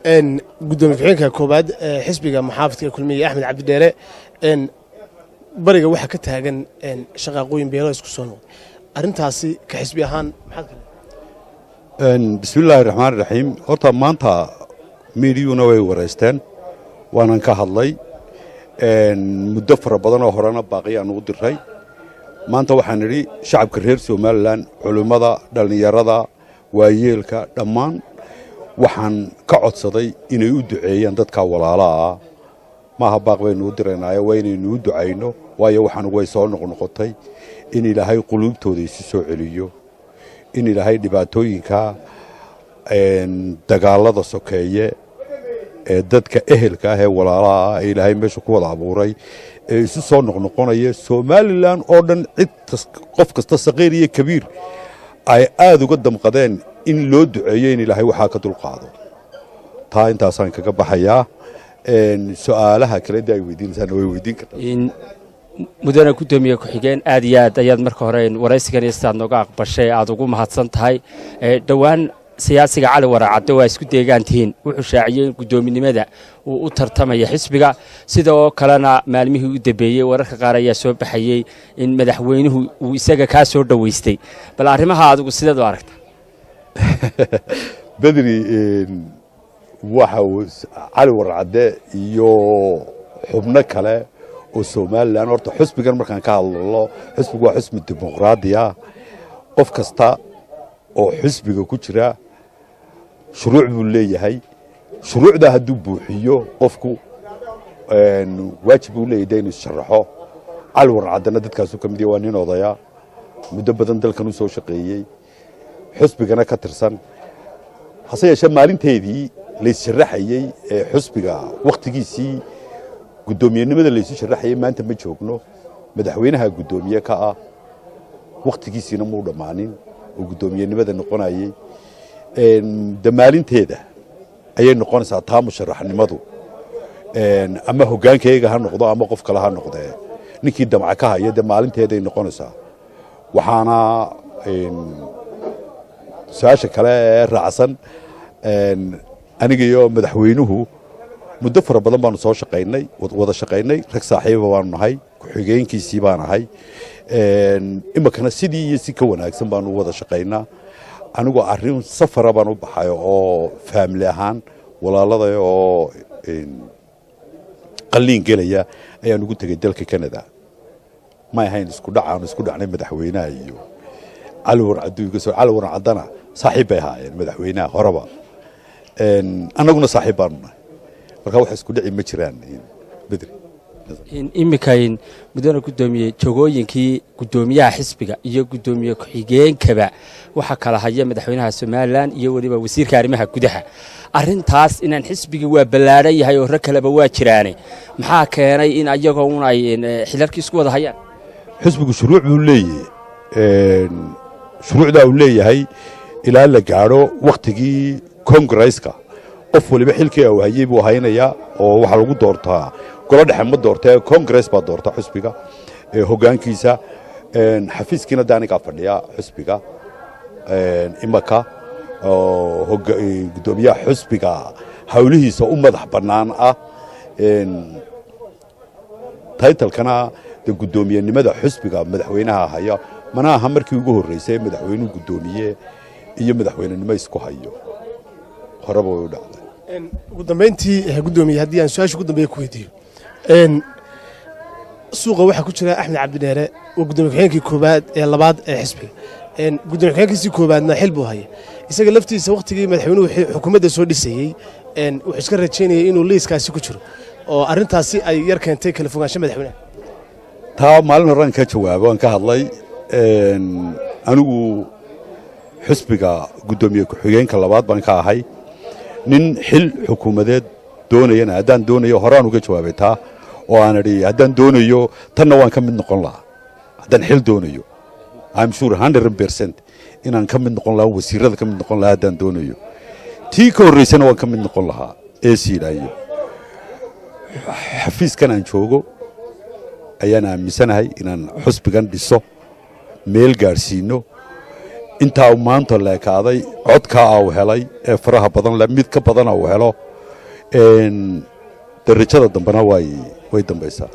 إن قدوم فيك كوباد حسبي محافظ كلمية أحمد عبد الديرة إن برجع واحد كتاعن إن شقاقوين بيراس كسرنا أرنتاسي كحسبي هان إن بسم الله الرحمن الرحيم أرتا مانتا مليون ورستان وأنا كهالله إن مدفر بدنا وهرانا باقي أنا ودي الرأي مانتا وحنري شعب كرير سومالان علماء دلنياردا ويلك دمان waxaan ka codsaday inay u duceeyaan dadka walaalaha ma aha baaqbaynu u direenayo waa inaynu u duceyno waayo waxaan way soo noqnoqotay in Ilaahay qulubtooda isu soo celiyo in Ilaahay dhibaatooyinka dagaalada sokeeye ee dadka ehelka ah ee walaalaha Ilaahay meesha ku wada abuuray ee isu soo noqnoqonaya Somaliland oo dhan cid qof kasta saqiir iyo kabiir ay aad uga damqadeen in loo duceeyo in Ilaahay waxa ka dulqaado taa intaasaan kaga baxayaa su'aalaha kale ay weydiinaysan way weydiin kartaa in mudana gudoomiye ku xigeen aad iyo aad ayaad marka hore waraysigan istaad nooga aqbashay aad ugu mahadsan tahay dhawaan siyaasiga Cali Waracade waa isku deegaantiin wuxuu shaaciyay gudoominimada uu u tartamaya xisbiga sidoo kalena maalmihii u dambeeyay wararka qaar ayaa soo baxayay in madaxweynuhu uu isaga ka soo dhaweystay bal arrimaha adigu sideed u aragtaa بدري waxa Cali Waracade iyo xubno kale oo Soomaaliland horta xisbigan markaan ka hadlo xisbigu waa xisbi dimuqraadi ah qof kasta oo xisbiga ku jira shuruuc buu leeyahay shuruucda haduu buuxiyo qofku waajib uu leeyahay inuu sharaxo Cali Waracadena dadkaas uu kamid yahay waa nin odaya muddo badan dalkan uu soo shaqeeyay xisbigana ka tirsan hase yeeshee maalinteedii la sharaxayay xisbiga waqtigiisii gudoomiyenimada la sharaxayay maanta ma joogno madaxweynaha gudoomiye ka ah waqtigiisina muu dhamaanin oo gudoomiyenimada noqonayay maalinteeda ayay noqonaysaa taa musharaxnimadu ama hogaankayga ha noqdo ama qof kale ha noqdee ninkii damca ka haya maalinteeda ay noqonaysaa waxaana su'aasha kale ee raacsan aniga iyo madaxweynuhu muddo fara badan baanu soo shaqeynay wada shaqeynay rag saaxiibo baanu nahay ku xigeenkiisii baan ahay imakana sidii iyo si ka wanaagsan baanu wada shaqeynaa anigu arrin safara baan u baxay oo family ahaan walaalada oo qalliin gelaya ayaan ugu tagay dalka Canada ma ahayn isku dhacnay madaxweynaha iyo Cali Waracadana saaxiib ay ahaayeen madaxweynaha horaba anaguna saaxiib baan nahay marka wax isku dhici ma jiraan Bedri in imikayn mudana gudoomiye jogooyinkii gudoomiyaha xisbiga iyo gudoomiye ku xigeenkaba waxa kala haya madaxweynaha Somaliland iyo waliba wasiirka arrimaha gudaha arrintaas inaan xisbiga waa ballaaran yahay oo rag kaleba waa jiraane maxaa keenay in ayagoo ay xilalkii isku wada hayaan xisbigu shuruuc uu leeyahay shuruucda uu leeyahay ilaa la gaaro waqtigii Congress-ka qof waliba xilkii uu hayay buu haynayaa oo waxa lagu doortaa golo dhexe ma doortay Congress baa doorta xisbiga hogaankiisa xafiiskiina daaniga fadhiya xisbiga imaka gudoomiyaha xisbiga hawlihiisa u madax banaan ah title-kana gudoomiyenimada xisbiga madaxweynaha haya mana aha markii ugu horeysay madaxweynuhu gudoomiye iyo madaxweynenimo isku hayo horaba way u dhacday ugu dambeyntii gudoomiye haddii aan su'aasha ugu dambeeyo ku weydiiyo suuqa waxa ku jira Axmed Cabdi Dheere oo gudoomiye xigeenkii koobaad ee labaad ee xisbiga gudoomiye xigeenkii koobaadna xil buu hayay isaga laftiisa waqtigii madaxweynuhu xukuumadda soo dhisayay wuxuu iska rajeynayay inuu liiskaasi ku jiro oo arrintaasi ay yar keentay kala fogaansho madaxweynaha taa maalin horaan ka jawaabo aan ka hadlay anigu xisbiga gudoomiye ku xigeenka labaad baan ka ahay nin xil xukuumadeed doonayana haddaan doonayo horaan uga jawaabay taa oo aan idhi haddaan doonayo tanna waan ka mid noqon lahaa haddaan xil doonayo I'm sure 100% inaan ka mid noqon lahaa wasiirada ka mid noqon lahaa haddaan doonayo tii ka horreysana waan ka mid noqon lahaa ee siidaayo xafiiskan aan joogo ayaan aaminsanahay inaan xisbigan dhiso meel gaarsiino inta uu maanta leekaaday codka uu helay ee faraha badan la mid ka badan uu helo darajada dambena way dambaysaa.